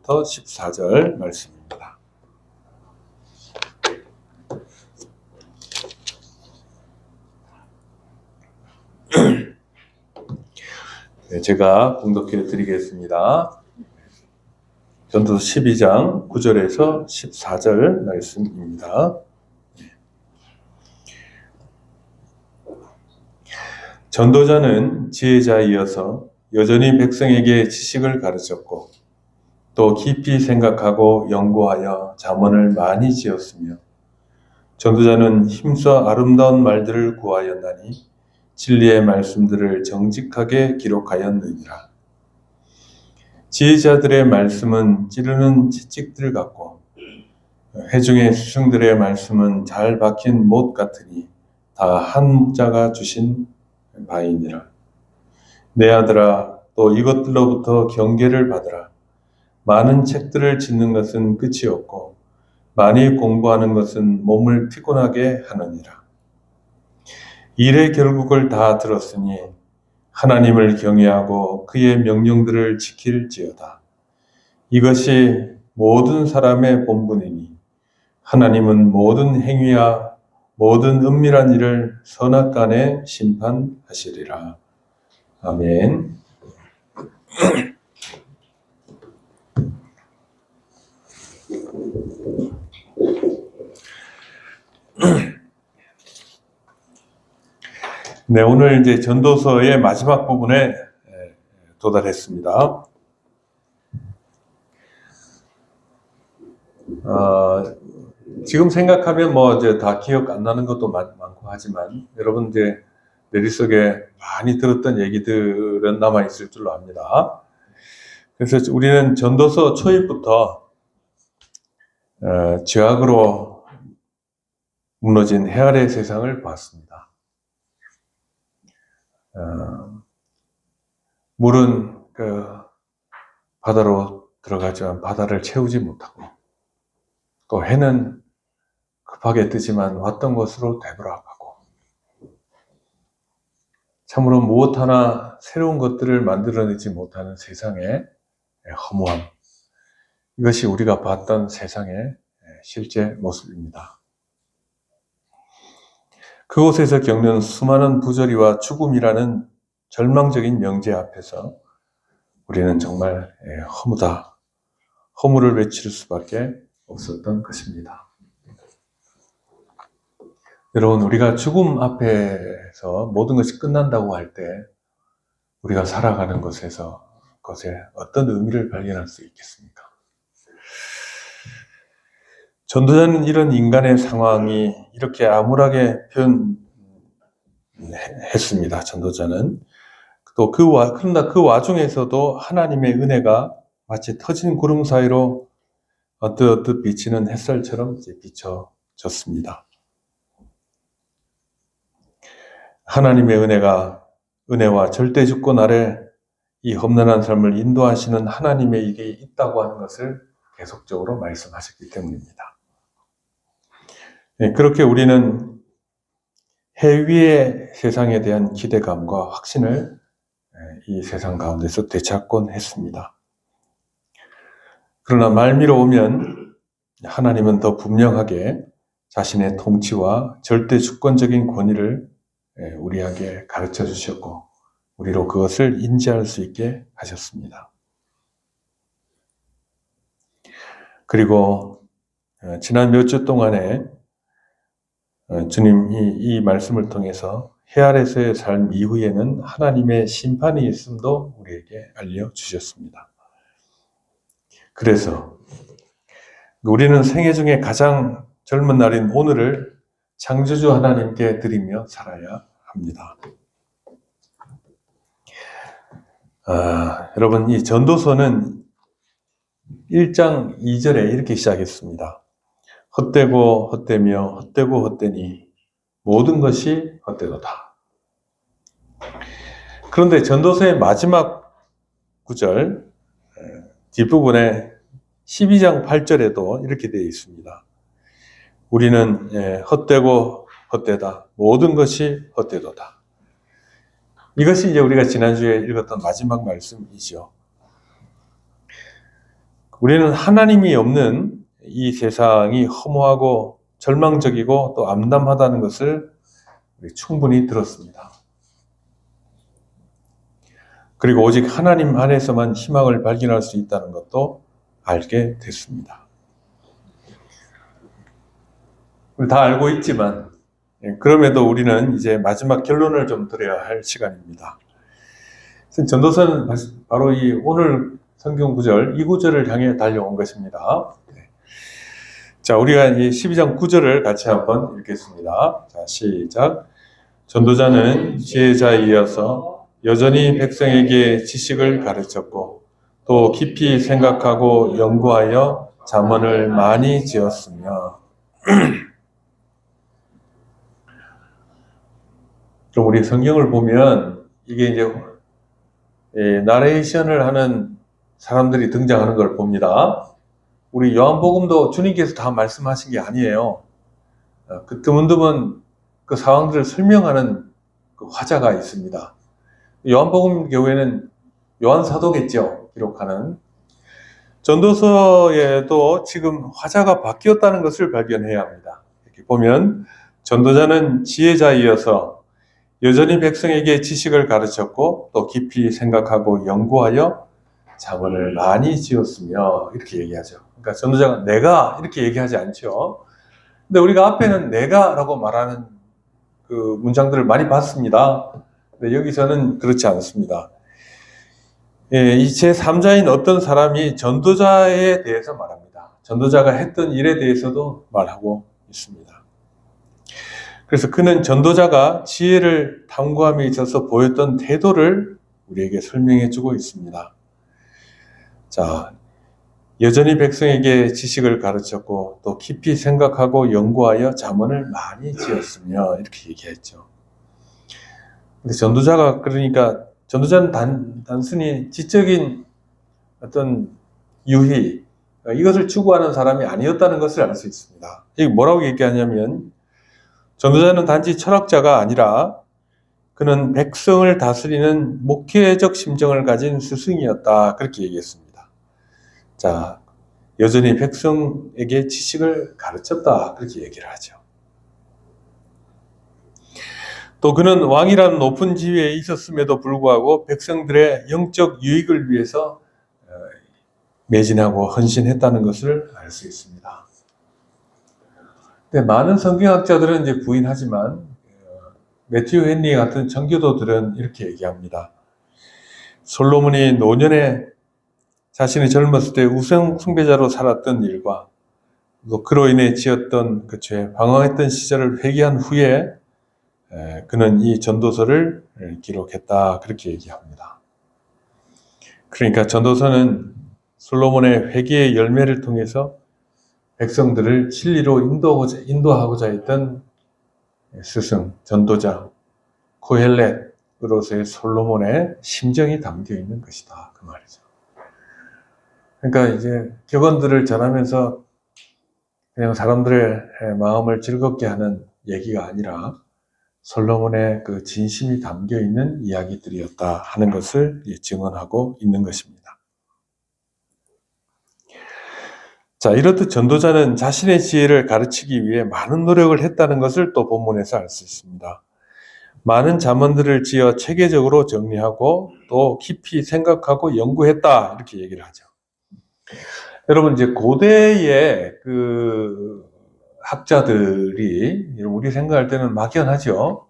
13절부터 14절 말씀입니다. 네, 제가 봉독해 드리겠습니다. 전도서 12장 9절에서 14절 말씀입니다. 전도자는 지혜자이어서 여전히 백성에게 지식을 가르쳤고 또 깊이 생각하고 연구하여 잠언을 많이 지었으며 전도자는 힘써 아름다운 말들을 구하였나니 진리의 말씀들을 정직하게 기록하였느니라. 지혜자들의 말씀은 찌르는 채찍들 같고 회중의 스승들의 말씀은 잘 박힌 못 같으니 다 한 자가 주신 바이니라. 내 아들아, 또 이것들로부터 경계를 받으라. 많은 책들을 짓는 것은 끝이 없고 많이 공부하는 것은 몸을 피곤하게 하느니라. 일의 결국을 다 들었으니 하나님을 경외하고 그의 명령들을 지킬지어다. 이것이 모든 사람의 본분이니 하나님은 모든 행위와 모든 은밀한 일을 선악간에 심판하시리라. 아멘. 네, 오늘 이제 전도서의 마지막 부분에 도달했습니다. 지금 생각하면 뭐 이제 다 기억 안 나는 것도 많고 하지만 여러분 이제 머릿속에 많이 들었던 얘기들은 남아 있을 줄로 압니다. 그래서 우리는 전도서 초입부터 죄악으로 무너진 해 아래 세상을 봤습니다. 물은 그 바다로 들어가지만 바다를 채우지 못하고 또 해는 급하게 뜨지만 왔던 곳으로 되돌아가고 참으로 무엇 하나 새로운 것들을 만들어내지 못하는 세상의 허무함, 이것이 우리가 봤던 세상의 실제 모습입니다. 그곳에서 겪는 수많은 부조리와 죽음이라는 절망적인 명제 앞에서 우리는 정말 허무다, 허무를 외칠 수밖에 없었던 것입니다. 여러분, 우리가 죽음 앞에서 모든 것이 끝난다고 할 때 우리가 살아가는 것에 어떤 의미를 발견할 수 있겠습니까? 전도자는 이런 인간의 상황이 이렇게 암울하게 표현했습니다. 전도자는 또 그러나 그 와중에서도 하나님의 은혜가 마치 터진 구름 사이로 언뜻 비치는 햇살처럼 비춰졌습니다. 하나님의 은혜와 절대 주권 아래 이 험난한 삶을 인도하시는 하나님의 일이 있다고 하는 것을 계속적으로 말씀하셨기 때문입니다. 그렇게 우리는 해 위의 세상에 대한 기대감과 확신을 이 세상 가운데서 되찾곤 했습니다. 그러나 말미로 오면 하나님은 더 분명하게 자신의 통치와 절대 주권적인 권위를 우리에게 가르쳐 주셨고 우리로 그것을 인지할 수 있게 하셨습니다. 그리고 지난 몇 주 동안에 주님이 이 말씀을 통해서 해 아래서의 삶 이후에는 하나님의 심판이 있음도 우리에게 알려주셨습니다. 그래서 우리는 생애 중에 가장 젊은 날인 오늘을 창조주 하나님께 드리며 살아야 합니다. 여러분, 이 전도서는 1장 2절에 이렇게 시작했습니다. 헛되고 헛되며 헛되고 헛되니 모든 것이 헛되도다. 그런데 전도서의 마지막 구절 뒷부분에 12장 8절에도 이렇게 되어 있습니다. 우리는 헛되고 헛되다. 모든 것이 헛되도다. 이것이 이제 우리가 지난주에 읽었던 마지막 말씀이죠. 우리는 하나님이 없는 이 세상이 허무하고 절망적이고 또 암담하다는 것을 충분히 들었습니다. 그리고 오직 하나님 안에서만 희망을 발견할 수 있다는 것도 알게 됐습니다. 다 알고 있지만 그럼에도 우리는 이제 마지막 결론을 좀 드려야 할 시간입니다. 전도서는 바로 이 오늘 성경 구절, 이 구절을 향해 달려온 것입니다. 자, 우리가 이 12장 9절을 같이 한번 읽겠습니다. 자, 시작. 전도자는 지혜자이어서 여전히 백성에게 지식을 가르쳤고 또 깊이 생각하고 연구하여 잠언을 많이 지었으며. 그럼 우리 성경을 보면 이게 이제 나레이션을 하는 사람들이 등장하는 걸 봅니다. 우리 요한복음도 주님께서 다 말씀하신 게 아니에요. 그 드문드문 그 상황들을 설명하는 그 화자가 있습니다. 요한복음 경우에는 요한 사도겠죠, 기록하는. 전도서에도 지금 화자가 바뀌었다는 것을 발견해야 합니다. 이렇게 보면 전도자는 지혜자이어서 여전히 백성에게 지식을 가르쳤고 또 깊이 생각하고 연구하여 잠언을 많이 지었으며, 이렇게 얘기하죠. 그러니까 전도자가 내가 이렇게 얘기하지 않죠. 근데 우리가 앞에는 내가라고 말하는 그 문장들을 많이 봤습니다. 근데 여기서는 그렇지 않습니다. 이 제3자인 어떤 사람이 전도자에 대해서 말합니다. 전도자가 했던 일에 대해서도 말하고 있습니다. 그래서 그는 전도자가 지혜를 탐구함에 있어서 보였던 태도를 우리에게 설명해 주고 있습니다. 자, 여전히 백성에게 지식을 가르쳤고 또 깊이 생각하고 연구하여 잠언을 많이 지었으며, 이렇게 얘기했죠. 근데 전도자가, 그러니까 전도자는 단순히 지적인 어떤 유희, 이것을 추구하는 사람이 아니었다는 것을 알 수 있습니다. 이게 뭐라고 얘기하냐면, 전도자는 단지 철학자가 아니라 그는 백성을 다스리는 목회적 심정을 가진 스승이었다, 그렇게 얘기했습니다. 자, 여전히 백성에게 지식을 가르쳤다, 그렇게 얘기를 하죠. 또 그는 왕이라는 높은 지위에 있었음에도 불구하고 백성들의 영적 유익을 위해서 매진하고 헌신했다는 것을 알 수 있습니다. 근데 많은 성경학자들은 이제 부인하지만 매튜 헨리 같은 청교도들은 이렇게 얘기합니다. 솔로몬이 노년에 자신이 젊었을 때 우상 숭배자로 살았던 일과 또 그로 인해 지었던 그 죄, 방황했던 시절을 회개한 후에 그는 이 전도서를 기록했다, 그렇게 얘기합니다. 그러니까 전도서는 솔로몬의 회개의 열매를 통해서 백성들을 진리로 인도하고자 했던 스승, 전도자, 코헬렛으로서의 솔로몬의 심정이 담겨 있는 것이다, 그 말이죠. 그러니까 이제 격언들을 전하면서 그냥 사람들의 마음을 즐겁게 하는 얘기가 아니라 솔로몬의 그 진심이 담겨 있는 이야기들이었다 하는 것을 증언하고 있는 것입니다. 자, 이렇듯 전도자는 자신의 지혜를 가르치기 위해 많은 노력을 했다는 것을 또 본문에서 알 수 있습니다. 많은 잠언들을 지어 체계적으로 정리하고 또 깊이 생각하고 연구했다, 이렇게 얘기를 하죠. 여러분, 이제 고대의 그 학자들이 우리 생각할 때는 막연하죠.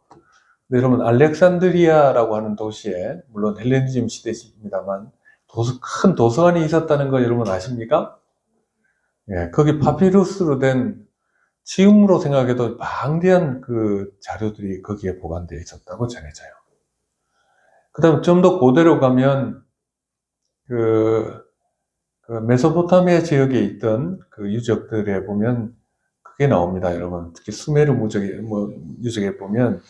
근데 여러분, 알렉산드리아라고 하는 도시에, 물론 헬레니즘 시대입니다만 큰 도서관이 있었다는 거 여러분 아십니까? 예, 거기 파피루스로 된, 지금으로 생각해도 방대한 그 자료들이 거기에 보관되어 있었다고 전해져요. 그 다음에 좀 더 고대로 가면 그 메소포타미아 지역에 있던 그 유적들에 보면 그게 나옵니다, 여러분. 특히 수메르 유적에 보면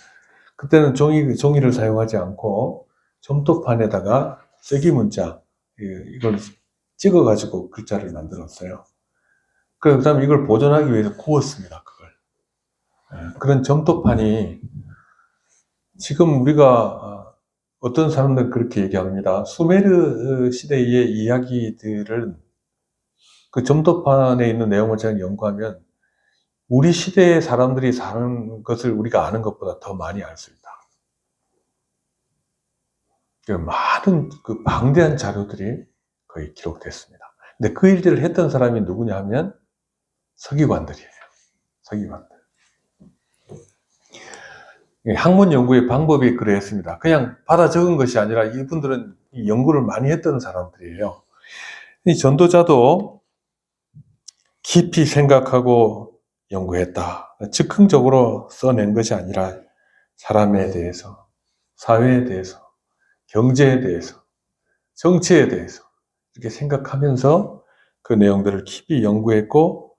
그때는 종이를 사용하지 않고 점토판에다가 쐐기 문자, 이걸 찍어가지고 글자를 만들었어요. 그 다음에 이걸 보존하기 위해서 구웠습니다, 그걸. 그런 점토판이 지금 우리가 어떤 사람들은 그렇게 얘기합니다. 수메르 시대의 이야기들은 그 점도판에 있는 내용을 제가 연구하면 우리 시대의 사람들이 사는 것을 우리가 아는 것보다 더 많이 알 수 있다. 많은 그 방대한 자료들이 거의 기록됐습니다. 근데 그 일들을 했던 사람이 누구냐 하면 서기관들이에요. 서기관들. 학문 연구의 방법이 그러했습니다. 그냥 받아 적은 것이 아니라 이분들은 연구를 많이 했던 사람들이에요. 이 전도자도 깊이 생각하고 연구했다. 즉흥적으로 써낸 것이 아니라 사람에 대해서, 사회에 대해서, 경제에 대해서, 정치에 대해서 이렇게 생각하면서 그 내용들을 깊이 연구했고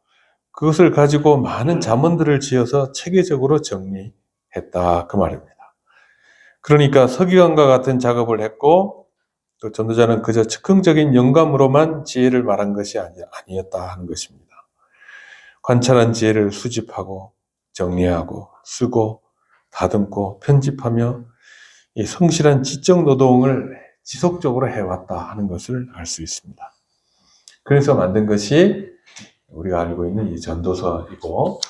그것을 가지고 많은 잠언들을 지어서 체계적으로 정리했다. 그 말입니다. 그러니까 서기관과 같은 작업을 했고 또 전도자는 그저 즉흥적인 영감으로만 지혜를 말한 것이 아니었다 하는 것입니다. 관찰한 지혜를 수집하고 정리하고 쓰고 다듬고 편집하며 이 성실한 지적 노동을 지속적으로 해왔다 하는 것을 알 수 있습니다. 그래서 만든 것이 우리가 알고 있는 이 전도서이고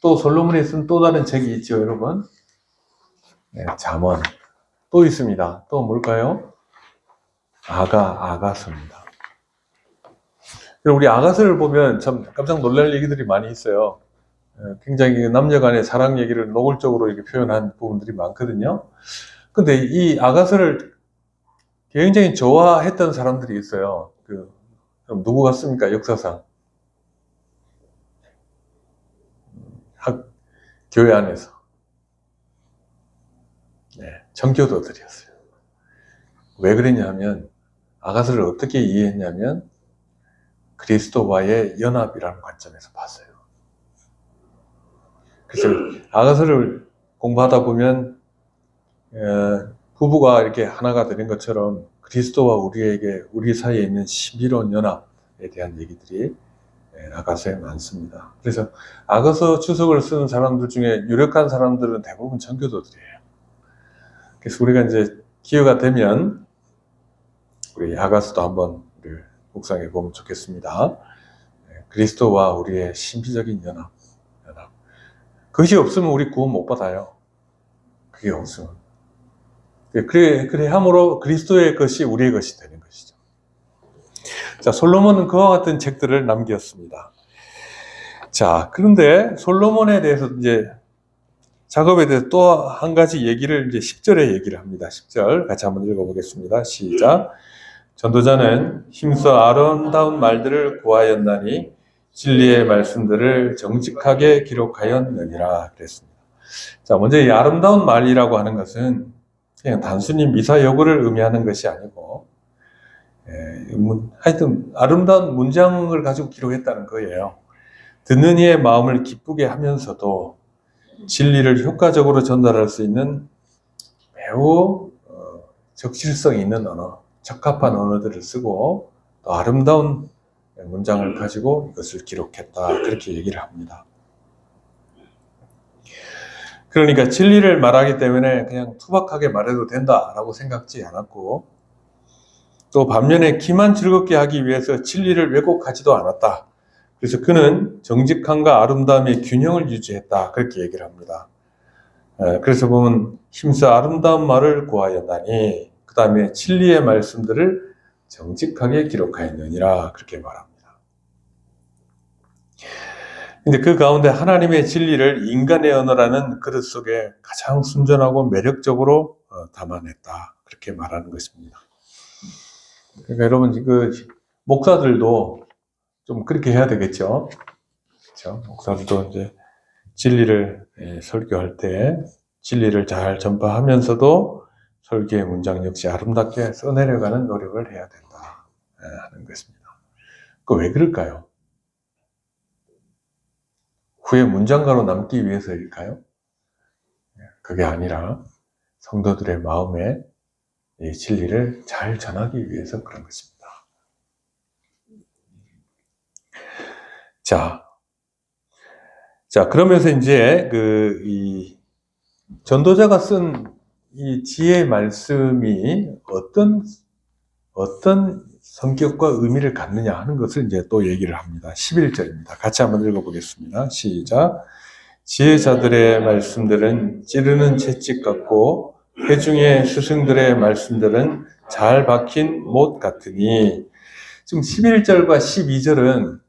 또 솔로몬이 쓴 또 다른 책이 있죠, 여러분. 네, 잠언. 또 있습니다. 또 뭘까요? 아가서입니다. 우리 아가서를 보면 참 깜짝 놀랄 얘기들이 많이 있어요. 굉장히 남녀 간의 사랑 얘기를 노골적으로 이렇게 표현한 부분들이 많거든요. 근데 이 아가서를 굉장히 좋아했던 사람들이 있어요. 그럼 누구 같습니까? 역사상. 교회 안에서. 네, 정교도들이었어요. 왜 그랬냐면, 아가서를 어떻게 이해했냐면, 그리스도와의 연합이라는 관점에서 봤어요. 그래서 아가서를 공부하다 보면, 부부가 이렇게 하나가 되는 것처럼 그리스도와 우리 사이에 있는 신비로운 연합에 대한 얘기들이 아가서에 많습니다. 그래서 아가서 주석을 쓰는 사람들 중에 유력한 사람들은 대부분 정교도들이에요. 그래서 우리가 이제 기회가 되면 우리 아가서도 한번 묵상해 보면 좋겠습니다. 그리스도와 우리의 신비적인 연합. 그것이 없으면 우리 구원 못 받아요. 그게 없으면. 그래 함으로 그리스도의 것이 우리의 것이 되는 것이죠. 자, 솔로몬은 그와 같은 책들을 남겼습니다. 자, 그런데 솔로몬에 대해서 이제 작업에 대해서 또 한 가지 얘기를 이제 10절에 얘기를 합니다. 10절 같이 한번 읽어보겠습니다. 시작. 전도자는 힘써 아름다운 말들을 구하였나니 진리의 말씀들을 정직하게 기록하였느니라 그랬습니다. 자, 먼저 이 아름다운 말이라고 하는 것은 그냥 단순히 미사여구를 의미하는 것이 아니고 하여튼 아름다운 문장을 가지고 기록했다는 거예요. 듣는 이의 마음을 기쁘게 하면서도 진리를 효과적으로 전달할 수 있는 매우 적실성 있는 언어, 적합한 언어들을 쓰고 또 아름다운 문장을 가지고 이것을 기록했다. 그렇게 얘기를 합니다. 그러니까 진리를 말하기 때문에 그냥 투박하게 말해도 된다라고 생각지 않았고 또 반면에 귀만 즐겁게 하기 위해서 진리를 왜곡하지도 않았다. 그래서 그는 정직함과 아름다움의 균형을 유지했다. 그렇게 얘기를 합니다. 그래서 보면 힘써 아름다운 말을 구하였나니 그 다음에 진리의 말씀들을 정직하게 기록하였느니라 그렇게 말합니다. 근데 그 가운데 하나님의 진리를 인간의 언어라는 그릇 속에 가장 순전하고 매력적으로 담아냈다. 그렇게 말하는 것입니다. 그러니까 여러분, 목사들도 좀 그렇게 해야 되겠죠. 그렇죠? 목사들도 이제 진리를 설교할 때 진리를 잘 전파하면서도 설교의 문장 역시 아름답게 써내려가는 노력을 해야 된다 하는 것입니다. 그 왜 그럴까요? 후에 문장가로 남기 위해서일까요? 그게 아니라 성도들의 마음에 이 진리를 잘 전하기 위해서 그런 것입니다. 자, 그러면서 이제 이 전도자가 쓴 이 지혜의 말씀이 어떤 성격과 의미를 갖느냐 하는 것을 이제 또 얘기를 합니다. 11절입니다. 같이 한번 읽어보겠습니다. 시작. 지혜자들의 말씀들은 찌르는 채찍 같고 회중의 스승들의 말씀들은 잘 박힌 못 같으니, 지금 11절과 12절은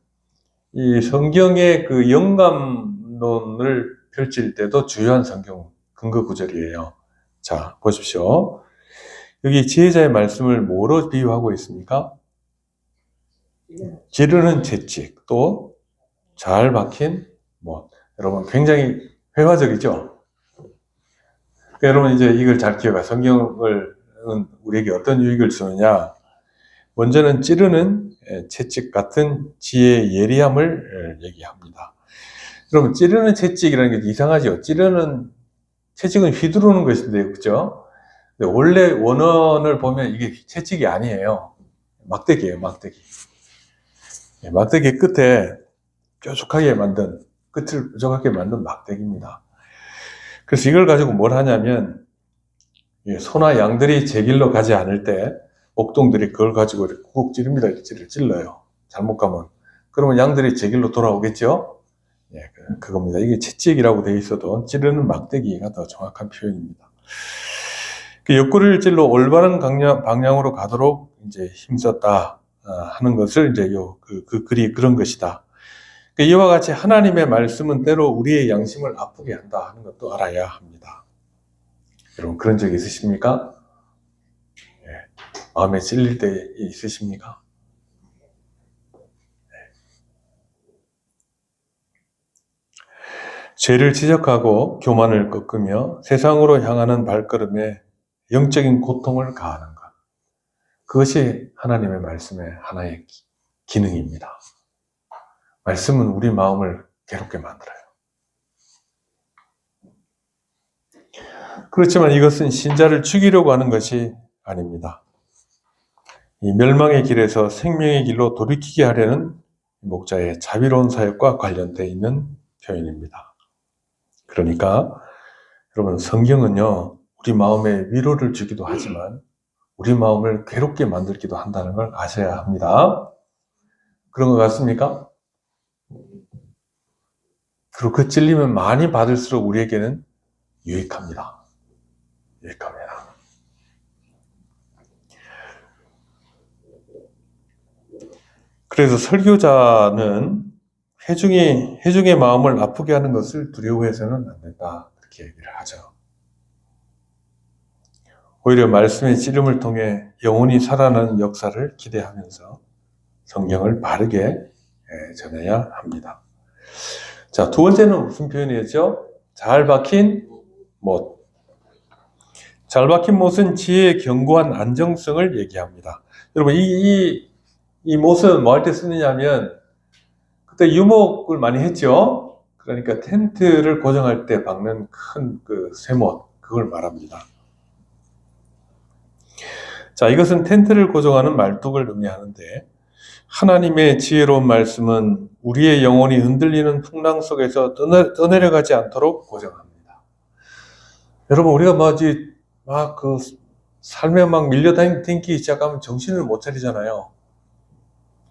이 성경의 그 영감론을 펼칠 때도 주요한 성경 근거 구절이에요. 자, 보십시오. 여기 지혜자의 말씀을 뭐로 비유하고 있습니까? 지르는 채찍, 또 잘 박힌 못. 여러분, 굉장히 회화적이죠? 그러니까 여러분, 이제 이걸 잘 기억하. 성경을 우리에게 어떤 유익을 주느냐? 먼저는 찌르는 채찍 같은 지혜의 예리함을 얘기합니다. 여러분, 찌르는 채찍이라는 게 이상하죠? 찌르는 채찍은 휘두르는 것인데, 그죠? 근데 원래 원어를 보면 이게 채찍이 아니에요. 막대기예요, 막대기. 막대기 끝에 뾰족하게 만든, 끝을 뾰족하게 만든 막대기입니다. 그래서 이걸 가지고 뭘 하냐면, 소나 양들이 제 길로 가지 않을 때 목동들이 그걸 가지고 이렇게 꾹 찌릅니다. 이렇게 찔러요. 잘못 가면. 그러면 양들이 제 길로 돌아오겠죠? 예, 그겁니다. 이게 채찍이라고 되어 있어도 찌르는 막대기가 더 정확한 표현입니다. 그 옆구리를 찔러 올바른 방향으로 가도록 이제 힘썼다 하는 것을 이제 그 글이 그런 것이다. 이와 같이 하나님의 말씀은 때로 우리의 양심을 아프게 한다 하는 것도 알아야 합니다. 여러분, 그런 적 있으십니까? 네. 마음에 찔릴 때 있으십니까? 네. 죄를 지적하고 교만을 꺾으며 세상으로 향하는 발걸음에 영적인 고통을 가하는 것. 그것이 하나님의 말씀의 하나의 기능입니다. 말씀은 우리 마음을 괴롭게 만들어요. 그렇지만 이것은 신자를 죽이려고 하는 것이 아닙니다. 이 멸망의 길에서 생명의 길로 돌이키게 하려는 목자의 자비로운 사역과 관련되어 있는 표현입니다. 그러니까 여러분, 성경은요, 우리 마음에 위로를 주기도 하지만 우리 마음을 괴롭게 만들기도 한다는 걸 아셔야 합니다. 그런 것 같습니까? 그리고 그 찔림은 많이 받을수록 우리에게는 유익합니다. 유익합니다. 그래서 설교자는 회중의 마음을 아프게 하는 것을 두려워해서는 안 된다. 그렇게 얘기를 하죠. 오히려 말씀의 찌름을 통해 영혼이 살아나는 역사를 기대하면서 성경을 바르게 전해야 합니다. 자, 두 번째는 무슨 표현이었죠? 잘 박힌 못. 잘 박힌 못은 지혜의 견고한 안정성을 얘기합니다. 여러분, 이 못은 뭐 할 때 쓰느냐면, 그때 유목을 많이 했죠? 그러니까 텐트를 고정할 때 박는 큰 그 쇠못, 그걸 말합니다. 자, 이것은 텐트를 고정하는 말뚝을 의미하는데, 하나님의 지혜로운 말씀은 우리의 영혼이 흔들리는 풍랑 속에서 떠내려가지 않도록 고정합니다. 여러분, 우리가 그 삶에 막 밀려다니기 시작하면 정신을 못 차리잖아요.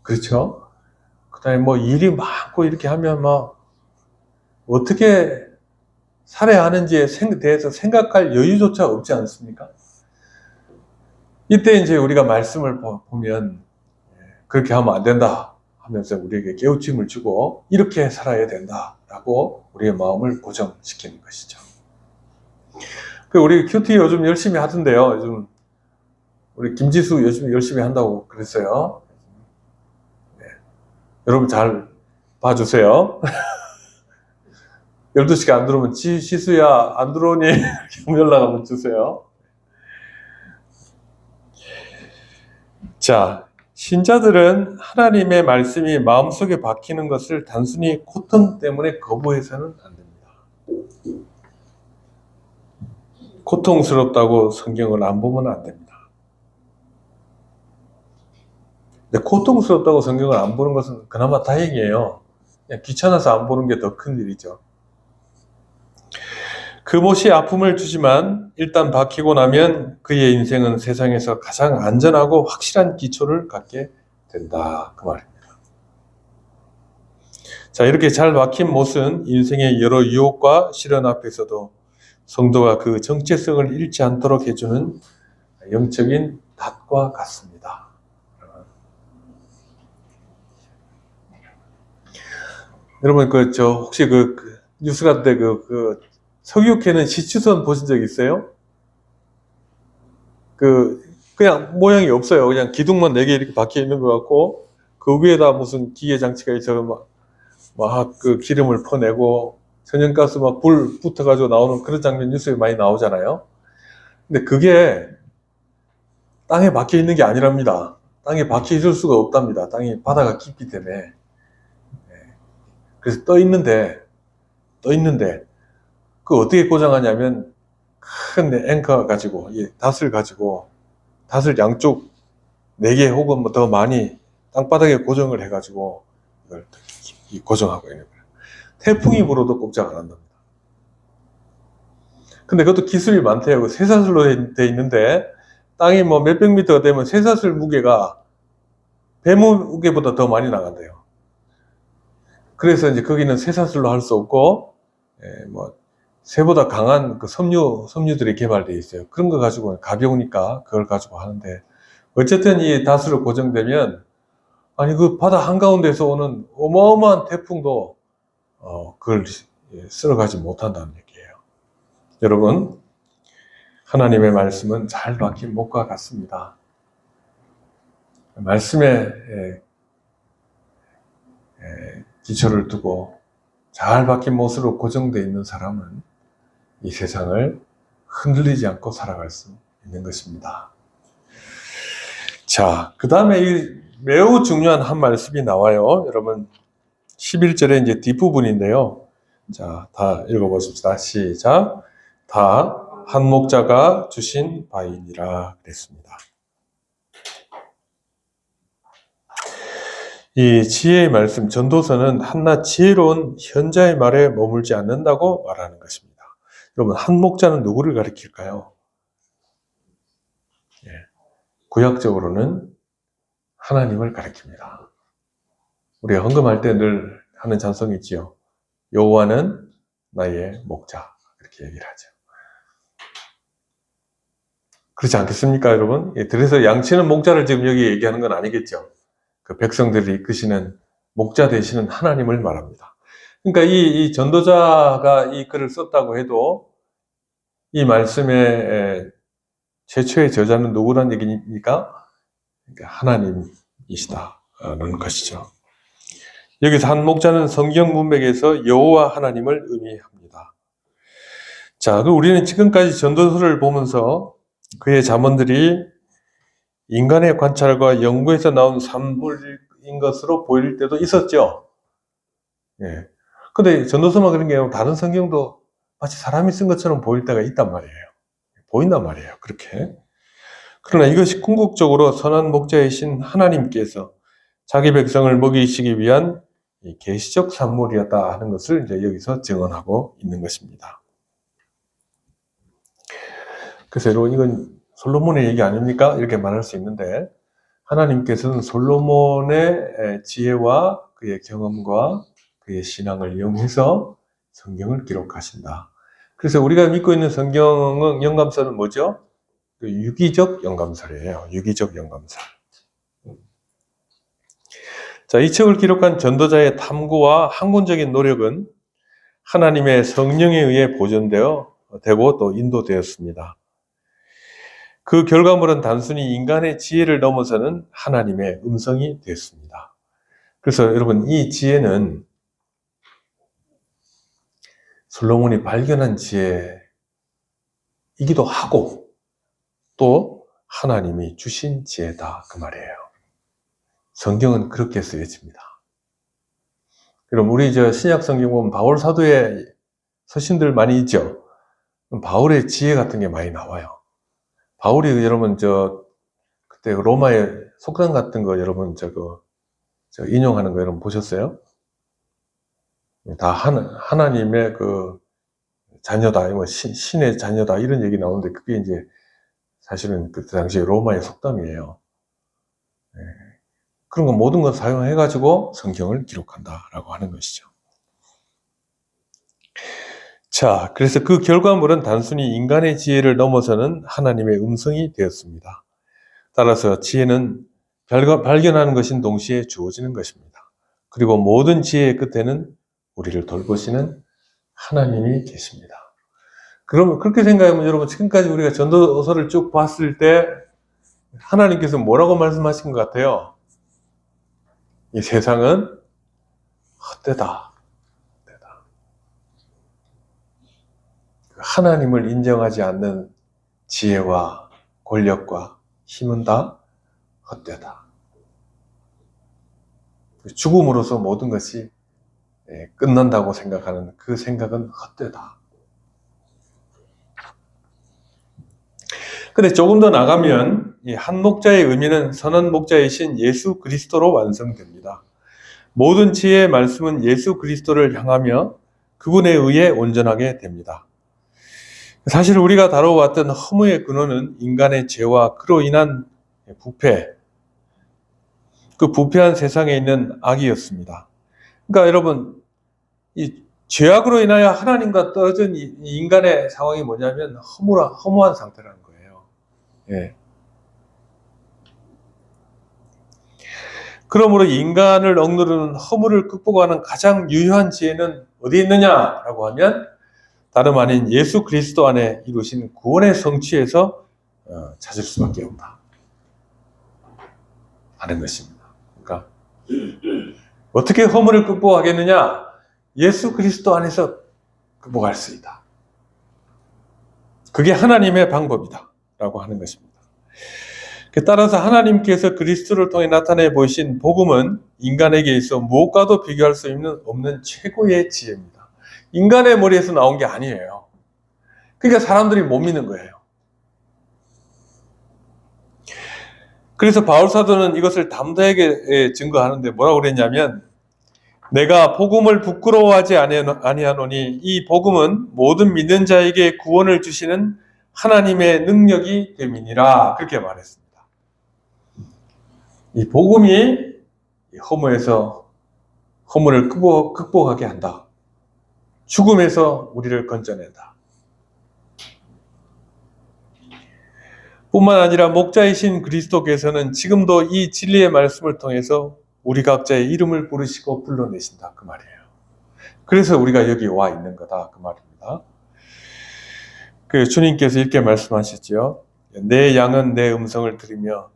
그렇죠? 그 다음에 뭐 일이 많고 이렇게 하면 막 어떻게 살아야 하는지에 대해서 생각할 여유조차 없지 않습니까? 이때 이제 우리가 말씀을 보면 그렇게 하면 안 된다 하면서 우리에게 깨우침을 주고 이렇게 살아야 된다라고 우리의 마음을 고정시키는 것이죠. 우리 큐티 요즘 열심히 하던데요. 요즘 우리 김지수 요즘 열심히 한다고 그랬어요. 네. 여러분 잘 봐주세요. 12시가 안 들어오면 시수야 안 들어오니? 이렇게 연락 한번 주세요. 자, 신자들은 하나님의 말씀이 마음속에 박히는 것을 단순히 고통 때문에 거부해서는 안 됩니다. 고통스럽다고 성경을 안 보면 안 됩니다. 근데 고통스럽다고 성경을 안 보는 것은 그나마 다행이에요. 그냥 귀찮아서 안 보는 게 더 큰 일이죠. 그 못이 아픔을 주지만 일단 박히고 나면 그의 인생은 세상에서 가장 안전하고 확실한 기초를 갖게 된다. 그 말입니다. 자, 이렇게 잘 박힌 못은 인생의 여러 유혹과 시련 앞에서도 성도가 그 정체성을 잃지 않도록 해주는 영적인 닷과 같습니다. 여러분, 혹시 뉴스 같은 데 석유캐는 시추선 보신 적 있어요? 그냥 모양이 없어요. 그냥 기둥만 4개 이렇게 박혀 있는 것 같고, 그 위에다 무슨 기계 장치가 있어서 막 기름을 퍼내고, 천연가스 막 불 붙어가지고 나오는 그런 장면 뉴스에 많이 나오잖아요. 근데 그게 땅에 박혀 있는 게 아니랍니다. 땅에 박혀 있을 수가 없답니다. 땅이 바다가 깊기 때문에. 그래서 떠 있는데, 그 어떻게 고정하냐면, 큰 앵커 가지고, 닷을 가지고, 닷을 양쪽 4개 혹은 뭐 더 많이 땅바닥에 고정을 해가지고, 이걸 고정하고 있는 거예요. 태풍이 불어도 꼼짝 안 한답니다. 근데 그것도 기술이 많대요. 쇠사슬로 돼 있는데, 땅이 뭐 몇백 미터가 되면 쇠사슬 무게가 배 무게보다 더 많이 나간대요. 그래서 이제 거기는 쇠사슬로 할 수 없고, 뭐 쇠보다 강한 그 섬유들이 개발되어 있어요. 그런 거 가지고 가벼우니까 그걸 가지고 하는데, 어쨌든 이 닷으로 고정되면, 아니 그 바다 한가운데서 오는 어마어마한 태풍도 그걸 쓸어가지 못한다는 얘기예요. 여러분, 하나님의 말씀은 잘 박힌 못과 같습니다. 말씀에 기초를 두고 잘 박힌 못으로 고정되어 있는 사람은 이 세상을 흔들리지 않고 살아갈 수 있는 것입니다. 자, 그 다음에 이 매우 중요한 한 말씀이 나와요. 여러분, 11절에 이제 뒷부분인데요. 자, 다 읽어보십시다. 시작. 다 한 목자가 주신 바이니라 그랬습니다. 이 지혜의 말씀, 전도서는 한낱 지혜로운 현자의 말에 머물지 않는다고 말하는 것입니다. 여러분, 한 목자는 누구를 가리킬까요? 구약적으로는 하나님을 가리킵니다. 우리가 헌금할 때 늘 하는 찬송이 있지요. 여호와는 나의 목자. 이렇게 얘기를 하죠. 그렇지 않겠습니까, 여러분? 그래서 양치는 목자를 지금 여기 얘기하는 건 아니겠죠. 그 백성들을 이끄시는 목자 되시는 하나님을 말합니다. 그러니까 이 전도자가 이 글을 썼다고 해도 이 말씀의 최초의 저자는 누구란 얘기입니까? 그러니까 하나님이시다라는 것이죠. 여기서 한 목자는 성경 문맥에서 여호와 하나님을 의미합니다. 자, 우리는 지금까지 전도서를 보면서 그의 잠언들이 인간의 관찰과 연구에서 나온 산물인 것으로 보일 때도 있었죠. 예. 근데 전도서만 그런 게 아니고 다른 성경도 마치 사람이 쓴 것처럼 보일 때가 있단 말이에요. 보인단 말이에요. 그렇게. 그러나 이것이 궁극적으로 선한 목자이신 하나님께서 자기 백성을 먹이시기 위한 계시적 산물이었다 하는 것을 이제 여기서 증언하고 있는 것입니다. 그래서 여러분, 이건 솔로몬의 얘기 아닙니까? 이렇게 말할 수 있는데, 하나님께서는 솔로몬의 지혜와 그의 경험과 그의 신앙을 이용해서 성경을 기록하신다. 그래서 우리가 믿고 있는 성경 영감서는 뭐죠? 유기적 영감설이에요. 유기적 영감설. 자, 이 책을 기록한 전도자의 탐구와 학문적인 노력은 하나님의 성령에 의해 보존되고 또 인도되었습니다. 그 결과물은 단순히 인간의 지혜를 넘어서는 하나님의 음성이 되었습니다. 그래서 여러분, 이 지혜는 솔로몬이 발견한 지혜이기도 하고 또 하나님이 주신 지혜다 그 말이에요. 성경은 그렇게 쓰여집니다. 그럼 우리 신약 성경 보면 바울 사도의 서신들 많이 있죠. 바울의 지혜 같은 게 많이 나와요. 바울이 여러분 그때 로마의 속담 같은 거 여러분 인용하는 거 여러분 보셨어요? 다 하나님의 자녀다, 뭐 신의 자녀다 이런 얘기 나오는데 그게 이제 사실은 그 당시에 로마의 속담이에요. 예. 그런 거 모든 걸 사용해가지고 성경을 기록한다라고 하는 것이죠. 자, 그래서 그 결과물은 단순히 인간의 지혜를 넘어서는 하나님의 음성이 되었습니다. 따라서 지혜는 발견하는 것인 동시에 주어지는 것입니다. 그리고 모든 지혜의 끝에는 우리를 돌보시는 하나님이 계십니다. 그러면 그렇게 생각하면 여러분 지금까지 우리가 전도서를 쭉 봤을 때 하나님께서 뭐라고 말씀하신 것 같아요? 이 세상은 헛되다. 하나님을 인정하지 않는 지혜와 권력과 힘은 다 헛되다. 죽음으로써 모든 것이 끝난다고 생각하는 그 생각은 헛되다. 근데 조금 더 나가면 이 한 목자의 의미는 선한 목자이신 예수 그리스도로 완성됩니다. 모든 지혜의 말씀은 예수 그리스도를 향하며 그분에 의해 온전하게 됩니다. 사실 우리가 다뤄왔던 허무의 근원은 인간의 죄와 그로 인한 부패, 그 부패한 세상에 있는 악이었습니다. 그러니까 여러분, 이 죄악으로 인하여 하나님과 떨어진 이 인간의 상황이 뭐냐면 허무한 상태라는 거예요. 예. 그러므로 인간을 억누르는 허물을 극복하는 가장 유효한 지혜는 어디에 있느냐라고 하면 다름 아닌 예수 그리스도 안에 이루신 구원의 성취에서 찾을 수밖에 없다 하는 것입니다. 그러니까 어떻게 허물을 극복하겠느냐? 예수 그리스도 안에서 극복할 수 있다. 그게 하나님의 방법이다 라고 하는 것입니다. 따라서 하나님께서 그리스도를 통해 나타내 보이신 복음은 인간에게 있어 무엇과도 비교할 수 없는 최고의 지혜입니다. 인간의 머리에서 나온 게 아니에요. 그러니까 사람들이 못 믿는 거예요. 그래서 바울 사도는 이것을 담대하게 증거하는데 뭐라고 그랬냐면 내가 복음을 부끄러워하지 아니하노니 이 복음은 모든 믿는 자에게 구원을 주시는 하나님의 능력이 됨이니라 그렇게 말했습니다. 이 복음이 허무에서 허무를 극복하게 한다. 죽음에서 우리를 건져낸다. 뿐만 아니라 목자이신 그리스도께서는 지금도 이 진리의 말씀을 통해서 우리 각자의 이름을 부르시고 불러내신다. 그 말이에요. 그래서 우리가 여기 와 있는 거다. 그 말입니다. 그 주님께서 이렇게 말씀하셨죠. 내 양은 내 음성을 들으며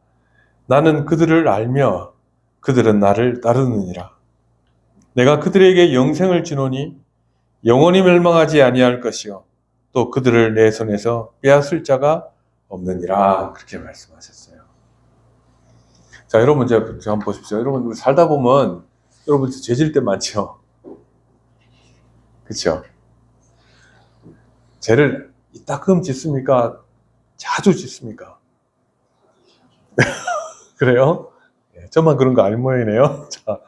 나는 그들을 알며 그들은 나를 따르느니라. 내가 그들에게 영생을 주노니 영원히 멸망하지 아니할 것이요 또 그들을 내 손에서 빼앗을 자가 없느니라. 그렇게 말씀하셨어요. 자, 여러분 이제 한번 보십시오. 여러분 우리 살다 보면 여러분 죄질 때 많죠. 그렇죠? 죄를 이따금 짓습니까? 자주 짓습니까? 그래요? 예, 저만 그런 거 아닌 모양이네요. 자,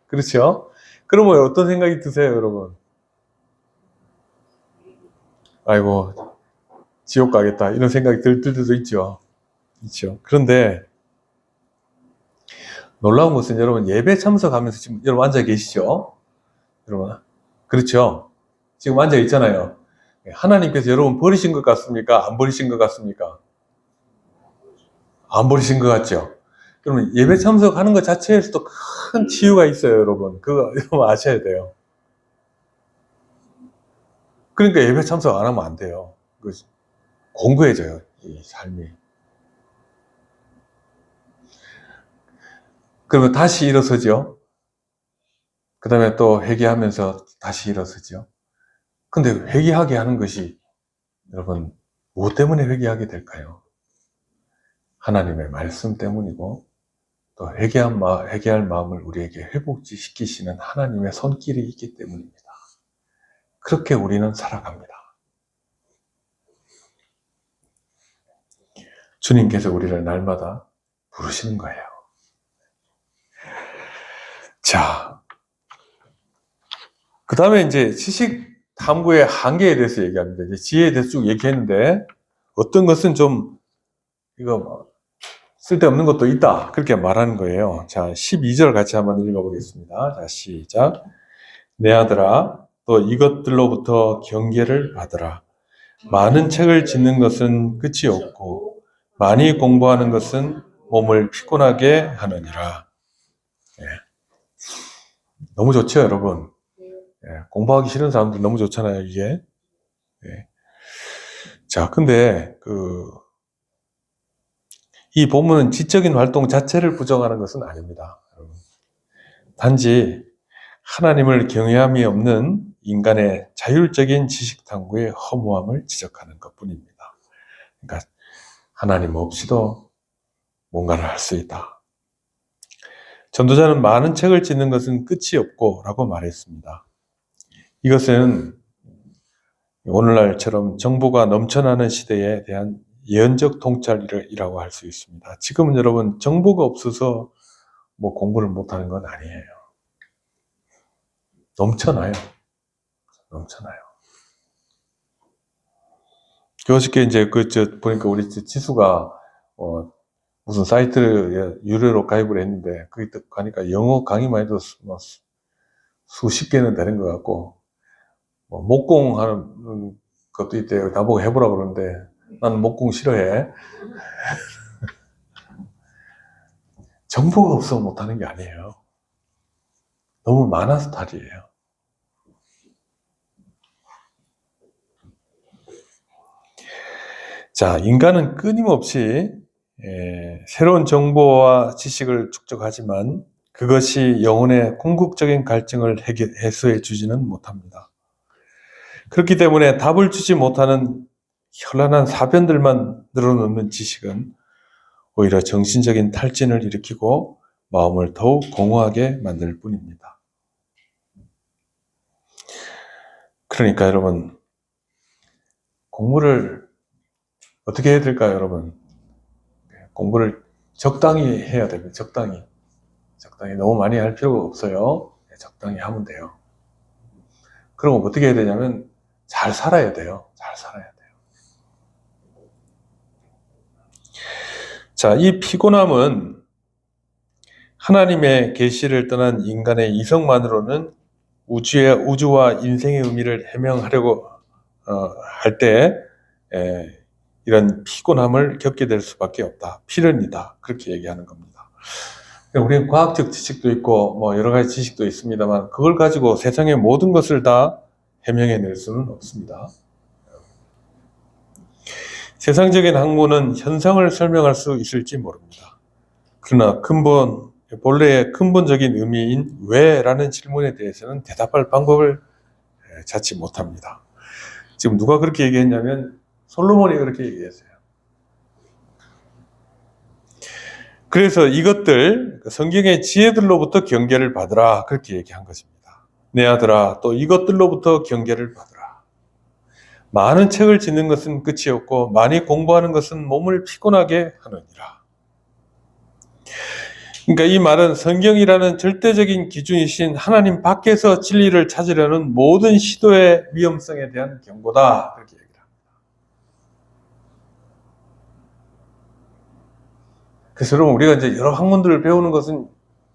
그렇죠? 그러면 어떤 생각이 드세요, 여러분? 아이고, 지옥 가겠다. 이런 생각이 들 때도 있죠. 있죠. 그런데 놀라운 것은 여러분 예배 참석하면서 지금 여러분 앉아 계시죠? 여러분. 그렇죠? 지금 앉아 있잖아요. 하나님께서 여러분 버리신 것 같습니까? 안 버리신 것 같습니까? 안 버리신 것 같죠? 그러면 예배 참석하는 것 자체에서도 큰 치유가 있어요, 여러분. 그거 여러분 아셔야 돼요. 그러니까 예배 참석 안 하면 안 돼요. 공고해져요, 이 삶이. 그러면 다시 일어서죠. 그 다음에 또 회개하면서 다시 일어서죠. 근데 회개하게 하는 것이 여러분 무엇 때문에 회개하게 될까요? 하나님의 말씀 때문이고 또 회개할 마음을 우리에게 회복시키시는 하나님의 손길이 있기 때문입니다. 그렇게 우리는 살아갑니다. 주님께서 우리를 날마다 부르시는 거예요. 자, 그 다음에 이제 지식 탐구의 한계에 대해서 얘기합니다. 이제 지혜에 대해서 쭉 얘기했는데 어떤 것은 좀 이거 쓸데없는 것도 있다. 그렇게 말하는 거예요. 자, 12절 같이 한번 읽어보겠습니다. 자, 시작. 내 아들아, 또 이것들로부터 경계를 받으라. 많은 책을 짓는 것은 끝이 없고 많이 공부하는 것은 몸을 피곤하게 하느니라. 예. 너무 좋죠, 여러분. 예. 공부하기 싫은 사람들 너무 좋잖아요, 이게. 예. 자, 근데 이 본문은 지적인 활동 자체를 부정하는 것은 아닙니다. 여러분. 단지 하나님을 경외함이 없는 인간의 자율적인 지식 탐구의 허무함을 지적하는 것뿐입니다. 그러니까 하나님 없이도 뭔가를 할 수 있다. 전도자는 많은 책을 짓는 것은 끝이 없고 라고 말했습니다. 이것은 오늘날처럼 정보가 넘쳐나는 시대에 대한 예언적 통찰이라고 할 수 있습니다. 지금은 여러분 정보가 없어서 뭐 공부를 못하는 건 아니에요. 넘쳐나요. 어저께 이제 보니까 우리 지수가 무슨 사이트에 유료로 가입을 했는데 거기 가니까 영어 강의만 해도 수십 개는 되는 것 같고 목공 하는 것도 있대요. 나보고 해보라고 그러는데 나는 목공 싫어해. 정보가 없어서 못하는 게 아니에요. 너무 많아서 탈이에요. 자, 인간은 끊임없이 새로운 정보와 지식을 축적하지만 그것이 영혼의 궁극적인 갈증을 해소해 주지는 못합니다. 그렇기 때문에 답을 주지 못하는 현란한 사변들만 늘어놓는 지식은 오히려 정신적인 탈진을 일으키고 마음을 더욱 공허하게 만들 뿐입니다. 그러니까 여러분, 공부를 어떻게 해야 될까요, 여러분? 공부를 적당히 해야 됩니다. 적당히 너무 많이 할 필요가 없어요. 적당히 하면 돼요. 그럼 어떻게 해야 되냐면 잘 살아야 돼요. 자, 이 피곤함은 하나님의 계시를 떠난 인간의 이성만으로는 우주와 인생의 의미를 해명하려고 할 때 이런 피곤함을 겪게 될 수밖에 없다. 필연이다. 그렇게 얘기하는 겁니다. 우리는 과학적 지식도 있고 뭐 여러 가지 지식도 있습니다만 그걸 가지고 세상의 모든 것을 다 해명해낼 수는 없습니다. 세상적인 학문은 현상을 설명할 수 있을지 모릅니다. 그러나 본래의 근본적인 의미인 왜라는 질문에 대해서는 대답할 방법을 찾지 못합니다. 지금 누가 그렇게 얘기했냐면 솔로몬이 그렇게 얘기했어요. 그래서 이것들 성경의 지혜들로부터 경계를 받으라 그렇게 얘기한 것입니다. 내 아들아 또 이것들로부터 경계를 받으라. 많은 책을 짓는 것은 끝이 없고 많이 공부하는 것은 몸을 피곤하게 하느니라. 그러니까 이 말은 성경이라는 절대적인 기준이신 하나님 밖에서 진리를 찾으려는 모든 시도의 위험성에 대한 경고다. 그렇게 얘기를 합니다. 그래서 여러분 우리가 이제 여러 학문들을 배우는 것은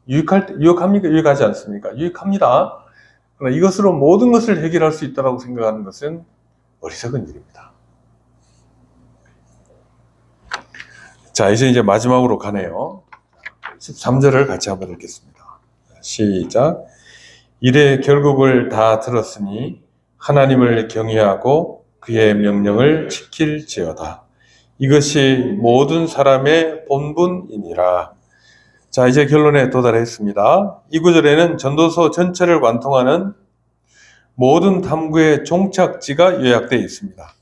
유익합니까? 유익하지 않습니까? 유익합니다. 그러나 이것으로 모든 것을 해결할 수 있다고 생각하는 것은 어리석은 일입니다. 자, 이제 마지막으로 가네요. 13절을 같이 한번 읽겠습니다. 시작. 이래 결국을 다 들었으니 하나님을 경외하고 그의 명령을 지킬지어다. 이것이 모든 사람의 본분이니라. 자, 이제 결론에 도달했습니다. 이 구절에는 전도서 전체를 관통하는 모든 탐구의 종착지가 요약되어 있습니다.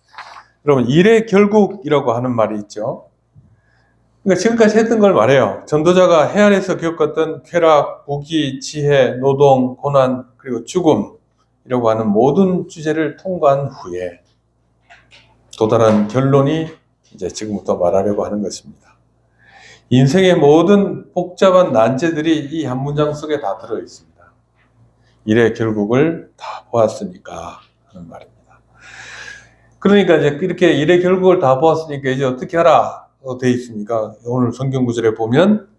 여러분, 일의 결국이라고 하는 말이 있죠. 그러니까 지금까지 했던 걸 말해요. 전도자가 해안에서 겪었던 쾌락, 부귀, 지혜, 노동, 고난, 그리고 죽음이라고 하는 모든 주제를 통과한 후에 도달한 결론이 이제 지금부터 말하려고 하는 것입니다. 인생의 모든 복잡한 난제들이 이 한 문장 속에 다 들어있습니다. 일의 결국을 다 보았으니까 하는 말입니다. 그러니까 이제 이렇게 일의 결국을 다 보았으니까 이제 어떻게 하라 돼 있습니까? 오늘 성경 구절에 보면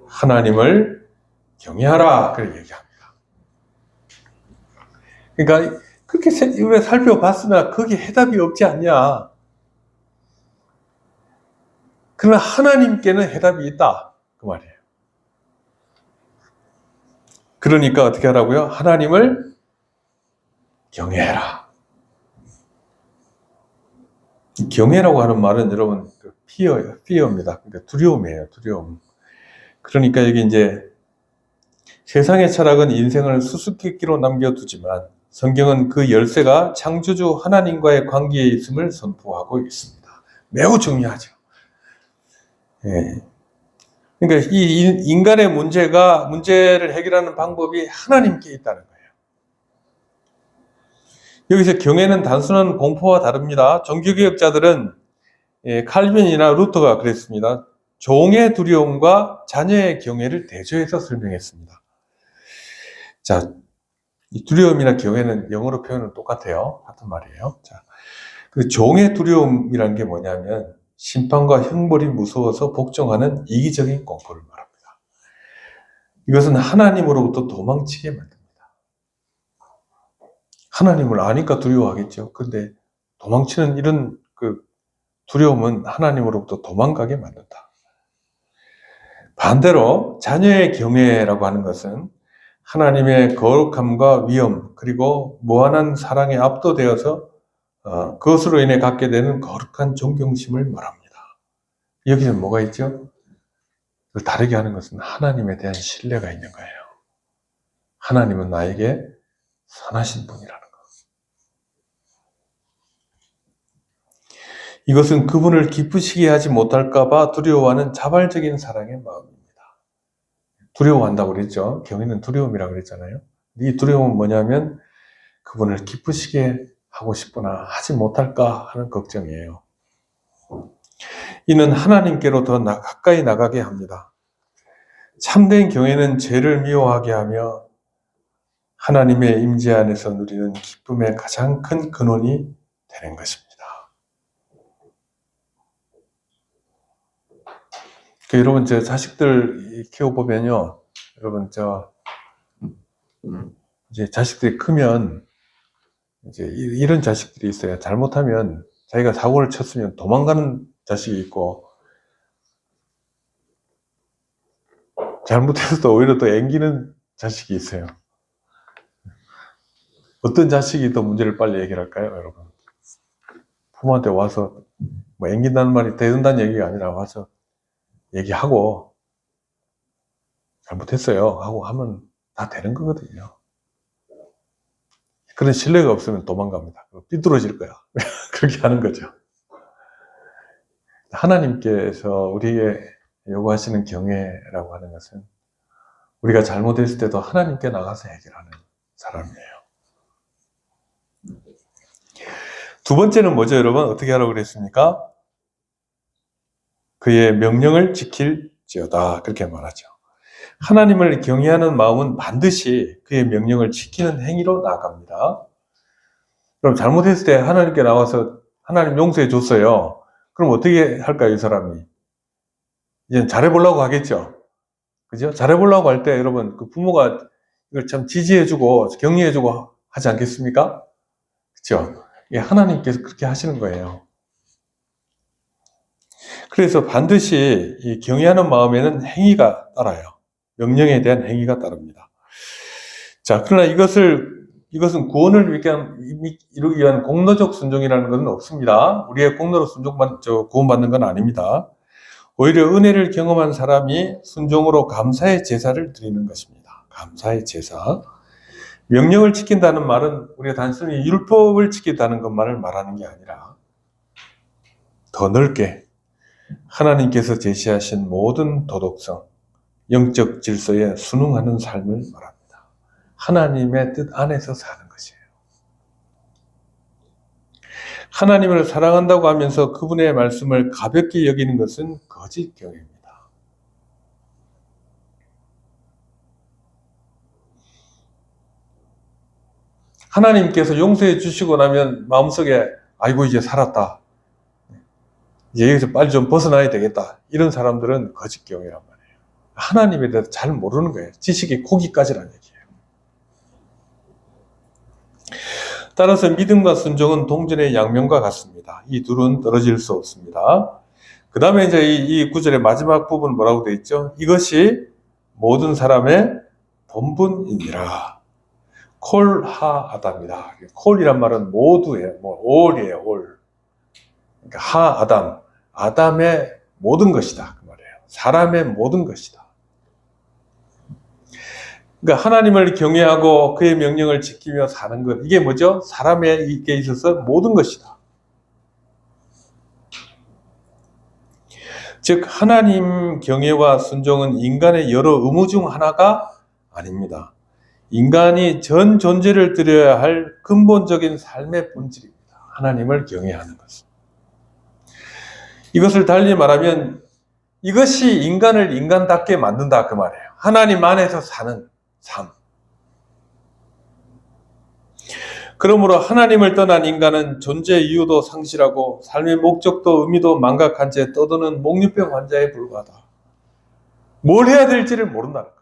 하나님을 경외하라 그렇게 얘기합니다. 그러니까 그렇게 우리가 살펴봤으나 거기에 해답이 없지 않냐. 그러나 하나님께는 해답이 있다 그 말이에요. 그러니까 어떻게 하라고요? 하나님을 경외해라. 경외라고 하는 말은 여러분 fear입니다. 그러니까 두려움이에요. 두려움. 그러니까 여기 이제 세상의 철학은 인생을 수수께끼로 남겨두지만 성경은 그 열쇠가 창조주 하나님과의 관계에 있음을 선포하고 있습니다. 매우 중요하죠. 예. 그러니까 이 인간의 문제를 해결하는 방법이 하나님께 있다는 거예요. 여기서 경외는 단순한 공포와 다릅니다. 종교개혁자들은 칼빈이나 루터가 그랬습니다. 종의 두려움과 자녀의 경외를 대조해서 설명했습니다. 자, 이 두려움이나 경외는 영어로 표현은 똑같아요. 같은 말이에요. 자, 그 종의 두려움이라는 게 뭐냐면 심판과 형벌이 무서워서 복종하는 이기적인 공포를 말합니다. 이것은 하나님으로부터 도망치게 만듭니다. 하나님을 아니까 두려워하겠죠. 근데 도망치는 이런 그 두려움은 하나님으로부터 도망가게 만든다. 반대로 자녀의 경외라고 하는 것은 하나님의 거룩함과 위엄 그리고 무한한 사랑에 압도되어서 그것으로 인해 갖게 되는 거룩한 존경심을 말합니다. 여기는 뭐가 있죠? 그걸 다르게 하는 것은 하나님에 대한 신뢰가 있는 거예요. 하나님은 나에게 선하신 분이라는 것. 이것은 그분을 기쁘시게 하지 못할까 봐 두려워하는 자발적인 사랑의 마음입니다. 두려워한다고 그랬죠. 경외는 두려움이라고 그랬잖아요. 이 두려움은 뭐냐면 그분을 기쁘시게 하고 싶거나 하지 못할까 하는 걱정이에요. 이는 하나님께로 더 가까이 나가게 합니다. 참된 경외는 죄를 미워하게 하며 하나님의 임재 안에서 누리는 기쁨의 가장 큰 근원이 되는 것입니다. 여러분, 저 자식들 키워보면요. 여러분, 이제 자식들이 크면 이제 이런 자식들이 있어요. 잘못하면 자기가 사고를 쳤으면 도망가는 자식이 있고 잘못해서도 오히려 또 앵기는 자식이 있어요. 어떤 자식이 더 문제를 빨리 해결할까요, 여러분? 부모한테 와서 뭐 앵긴다는 말이 대든다는 얘기가 아니라 와서 얘기하고 잘못했어요 하고 하면 다 되는 거거든요. 그런 신뢰가 없으면 도망갑니다. 삐뚤어질 거야. 그렇게 하는 거죠. 하나님께서 우리에게 요구하시는 경외라고 하는 것은 우리가 잘못했을 때도 하나님께 나가서 해결하는 사람이에요. 두 번째는 뭐죠, 여러분? 어떻게 하라고 그랬습니까? 그의 명령을 지킬지어다. 그렇게 말하죠. 하나님을 경외하는 마음은 반드시 그의 명령을 지키는 행위로 나아갑니다. 그럼 잘못했을 때 하나님께 나와서 하나님 용서해 줬어요. 그럼 어떻게 할까요, 이 사람이? 이제 잘해보려고 하겠죠. 그죠? 잘해보려고 할 때 여러분, 그 부모가 이걸 참 지지해주고 격려해주고 하지 않겠습니까? 그죠? 하나님께서 그렇게 하시는 거예요. 그래서 반드시 이 경외하는 마음에는 행위가 따라요. 명령에 대한 행위가 따릅니다. 자, 그러나 이것은 구원을 이루기 위한 공로적 순종이라는 것은 없습니다. 우리의 공로로 구원받는 건 아닙니다. 오히려 은혜를 경험한 사람이 순종으로 감사의 제사를 드리는 것입니다. 감사의 제사. 명령을 지킨다는 말은 우리가 단순히 율법을 지킨다는 것만을 말하는 게 아니라 더 넓게 하나님께서 제시하신 모든 도덕성, 영적 질서에 순응하는 삶을 말합니다. 하나님의 뜻 안에서 사는 것이에요. 하나님을 사랑한다고 하면서 그분의 말씀을 가볍게 여기는 것은 거짓 경외입니다. 하나님께서 용서해 주시고 나면 마음속에 아이고 이제 살았다. 이제 여기서 빨리 좀 벗어나야 되겠다. 이런 사람들은 거짓경이란 말이에요. 하나님에 대해서 잘 모르는 거예요. 지식이 고기까지라는 얘기예요. 따라서 믿음과 순종은 동전의 양면과 같습니다. 이 둘은 떨어질 수 없습니다. 그 다음에 이제 이 구절의 마지막 부분 뭐라고 되어 있죠? 이것이 모든 사람의 본분이니라. 콜하아담이다. 콜이란 말은 모두예요. 올이에요. 올. 그러니까 하아담, 아담의 모든 것이다. 그 말이에요. 사람의 모든 것이다. 그러니까 하나님을 경외하고 그의 명령을 지키며 사는 것, 이게 뭐죠? 사람에게 있어서 모든 것이다. 즉 하나님 경외와 순종은 인간의 여러 의무 중 하나가 아닙니다. 인간이 전 존재를 드려야 할 근본적인 삶의 본질입니다. 하나님을 경외하는 것은. 이것을 달리 말하면 이것이 인간을 인간답게 만든다 그 말이에요. 하나님 안에서 사는 삶. 그러므로 하나님을 떠난 인간은 존재 이유도 상실하고 삶의 목적도 의미도 망각한 채 떠드는 목류병 환자에 불과하다. 뭘 해야 될지를 모른다는 거예요.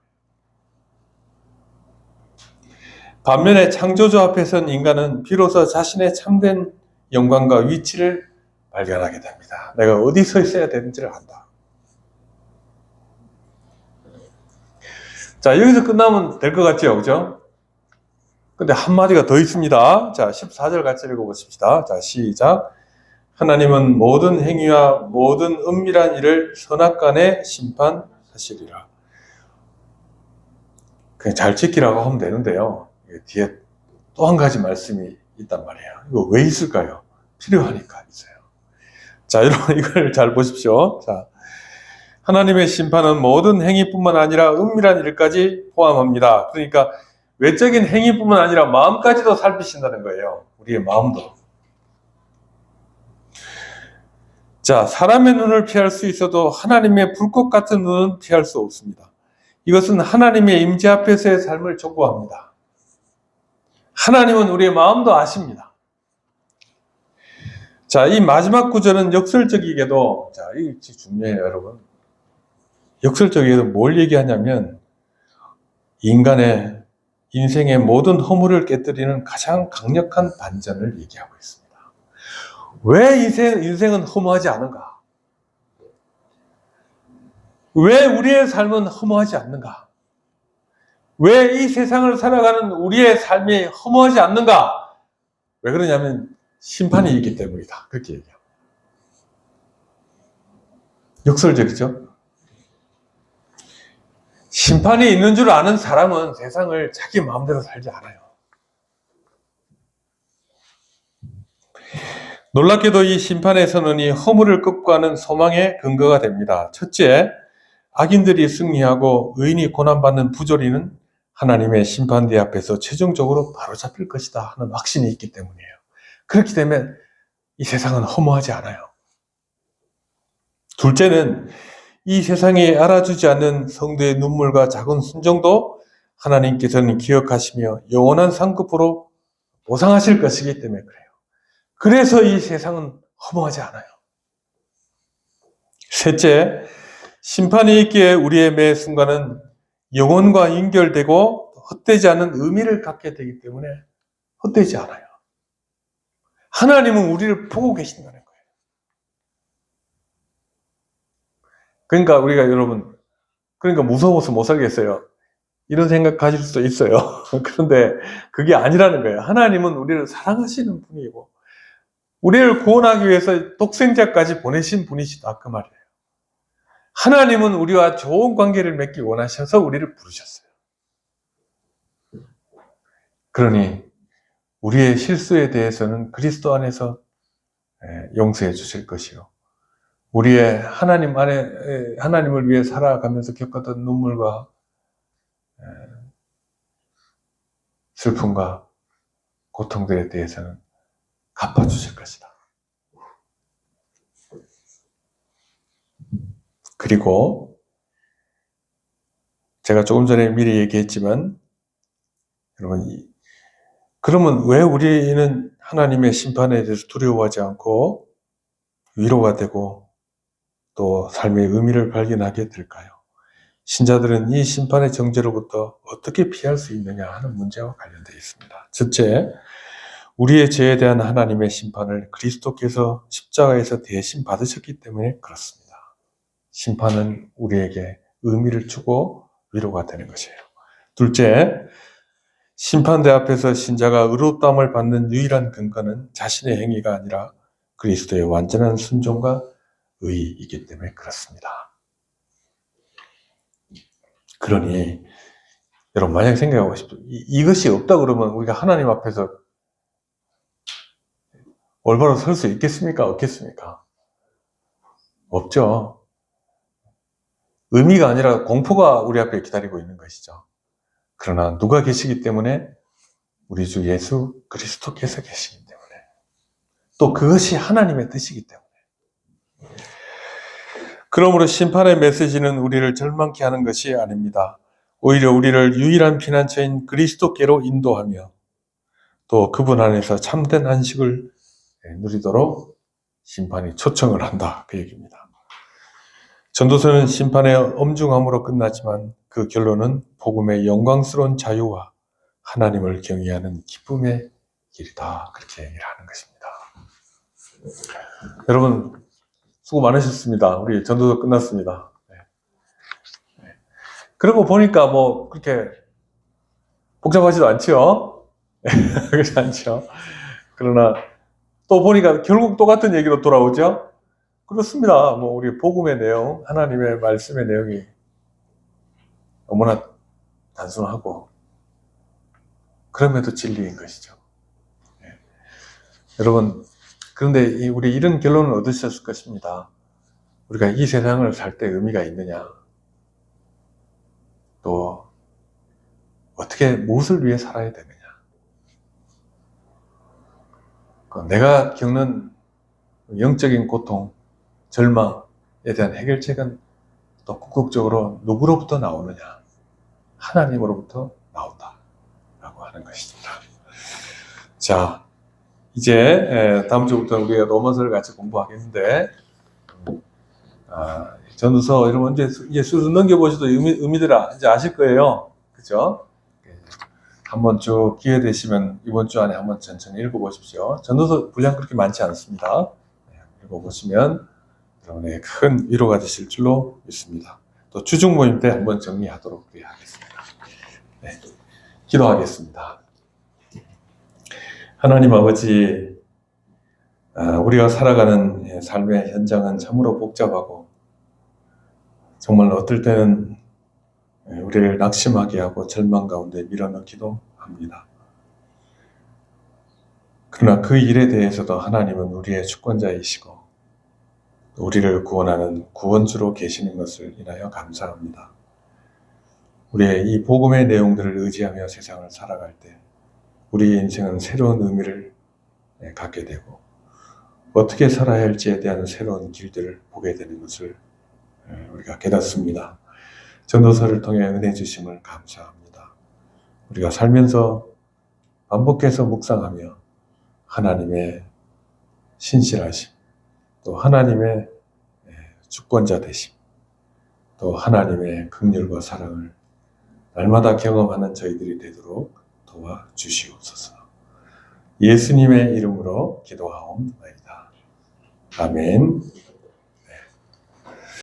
반면에 창조주 앞에 선 인간은 비로소 자신의 참된 영광과 위치를 발견하게 됩니다. 내가 어디 서 있어야 되는지를 안다. 자, 여기서 끝나면 될 것 같죠? 그죠? 근데 한마디가 더 있습니다. 자, 14절 같이 읽어보십시다. 자, 시작. 하나님은 모든 행위와 모든 은밀한 일을 선악간에 심판하시리라. 그냥 잘 지키라고 하면 되는데요. 뒤에 또 한 가지 말씀이 있단 말이에요. 이거 왜 있을까요? 필요하니까 있어요. 자, 여러분 이걸 잘 보십시오. 자, 하나님의 심판은 모든 행위뿐만 아니라 은밀한 일까지 포함합니다. 그러니까 외적인 행위뿐만 아니라 마음까지도 살피신다는 거예요. 우리의 마음도. 자, 사람의 눈을 피할 수 있어도 하나님의 불꽃 같은 눈은 피할 수 없습니다. 이것은 하나님의 임재 앞에서의 삶을 촉구합니다. 하나님은 우리의 마음도 아십니다. 자, 이 마지막 구절은 역설적이게도, 자, 이게 중요해요, 여러분. 역설적이게도 뭘 얘기하냐면, 인간의 인생의 모든 허물을 깨뜨리는 가장 강력한 반전을 얘기하고 있습니다. 왜 인생은 허무하지 않은가? 왜 우리의 삶은 허무하지 않는가? 왜 이 세상을 살아가는 우리의 삶이 허무하지 않는가? 왜 그러냐면 심판이 있기 때문이다. 그렇게 얘기해요. 역설적이죠? 심판이 있는 줄 아는 사람은 세상을 자기 마음대로 살지 않아요. 놀랍게도 이 심판의 선언이 허물을 극복하는 소망의 근거가 됩니다. 첫째, 악인들이 승리하고 의인이 고난받는 부조리는 하나님의 심판대 앞에서 최종적으로 바로잡힐 것이다 하는 확신이 있기 때문이에요. 그렇기 때문에 이 세상은 허무하지 않아요. 둘째는 이 세상이 알아주지 않는 성도의 눈물과 작은 순종도 하나님께서는 기억하시며 영원한 상급으로 보상하실 것이기 때문에 그래요. 그래서 이 세상은 허무하지 않아요. 셋째, 심판이 있기에 우리의 매 순간은 영혼과 연결되고 헛되지 않은 의미를 갖게 되기 때문에 헛되지 않아요. 하나님은 우리를 보고 계신다는 거예요. 그러니까 우리가 여러분, 그러니까 무서워서 못 살겠어요. 이런 생각 가질 수도 있어요. 그런데 그게 아니라는 거예요. 하나님은 우리를 사랑하시는 분이고 우리를 구원하기 위해서 독생자까지 보내신 분이시다. 그 말이에요. 하나님은 우리와 좋은 관계를 맺기 원하셔서 우리를 부르셨어요. 그러니 우리의 실수에 대해서는 그리스도 안에서 용서해 주실 것이요. 우리의 하나님 안에 하나님을 위해 살아가면서 겪었던 눈물과 슬픔과 고통들에 대해서는 갚아주실 것이다. 그리고 제가 조금 전에 미리 얘기했지만 여러분 그러면 왜 우리는 하나님의 심판에 대해서 두려워하지 않고 위로가 되고 또 삶의 의미를 발견하게 될까요? 신자들은 이 심판의 정죄로부터 어떻게 피할 수 있느냐 하는 문제와 관련되어 있습니다. 첫째, 우리의 죄에 대한 하나님의 심판을 그리스도께서 십자가에서 대신 받으셨기 때문에 그렇습니다. 심판은 우리에게 의미를 주고 위로가 되는 것이에요. 둘째, 심판대 앞에서 신자가 의롭다함을 받는 유일한 근거는 자신의 행위가 아니라 그리스도의 완전한 순종과 의이기 때문에 그렇습니다. 그러니 여러분 만약에 생각하고 싶죠. 이것이 없다 그러면 우리가 하나님 앞에서 올바로 설 수 있겠습니까? 없겠습니까? 없죠. 의미가 아니라 공포가 우리 앞에 기다리고 있는 것이죠. 그러나 누가 계시기 때문에 우리 주 예수 그리스도께서 계시기 때문에 또 그것이 하나님의 뜻이기 때문에 그러므로 심판의 메시지는 우리를 절망케 하는 것이 아닙니다. 오히려 우리를 유일한 피난처인 그리스도께로 인도하며 또 그분 안에서 참된 안식을 누리도록 심판이 초청을 한다. 그 얘기입니다. 전도서는 심판의 엄중함으로 끝나지만 그 결론은 복음의 영광스러운 자유와 하나님을 경외하는 기쁨의 길이다. 그렇게 얘기를 하는 것입니다. 여러분 수고 많으셨습니다. 우리 전도서 끝났습니다. 그러고 보니까 뭐 그렇게 복잡하지도 않죠? 그렇지 않죠? 그러나 또 보니까 결국 똑같은 얘기로 돌아오죠? 그렇습니다. 뭐 우리 복음의 내용, 하나님의 말씀의 내용이 너무나 단순하고 그럼에도 진리인 것이죠. 여러분, 그런데 우리 이런 결론을 얻으셨을 것입니다. 우리가 이 세상을 살 때 의미가 있느냐? 또 어떻게 무엇을 위해 살아야 되느냐? 내가 겪는 영적인 고통, 절망에 대한 해결책은 또 궁극적으로 누구로부터 나오느냐? 하나님으로부터 나온다라고 하는 것입니다. 자, 이제 다음 주부터 우리가 로마서를 같이 공부하겠는데 전도서 여러분 이제 슬슬 넘겨보셔도 의미들 이제 아실 거예요. 그죠? 한번 쭉 기회 되시면 이번 주 안에 한번 천천히 읽어보십시오. 전도서 분량 그렇게 많지 않습니다. 읽어보시면 여러분에게 큰 위로가 되실 줄로 믿습니다. 또 주중 모임 때 한번 정리하도록 하겠습니다. 네, 기도하겠습니다. 하나님 아버지, 우리가 살아가는 삶의 현장은 참으로 복잡하고 정말 어떨 때는 우리를 낙심하게 하고 절망 가운데 밀어넣기도 합니다. 그러나 그 일에 대해서도 하나님은 우리의 주권자이시고 우리를 구원하는 구원주로 계시는 것을 인하여 감사합니다. 우리의 이 복음의 내용들을 의지하며 세상을 살아갈 때 우리의 인생은 새로운 의미를 갖게 되고 어떻게 살아야 할지에 대한 새로운 길들을 보게 되는 것을 우리가 깨닫습니다. 전도서를 통해 은혜 주심을 감사합니다. 우리가 살면서 반복해서 묵상하며 하나님의 신실하심, 또 하나님의 주권자 되심, 또 하나님의 긍휼과 사랑을 날마다 경험하는 저희들이 되도록 도와주시옵소서. 예수님의 이름으로 기도하옵나이다. 아멘.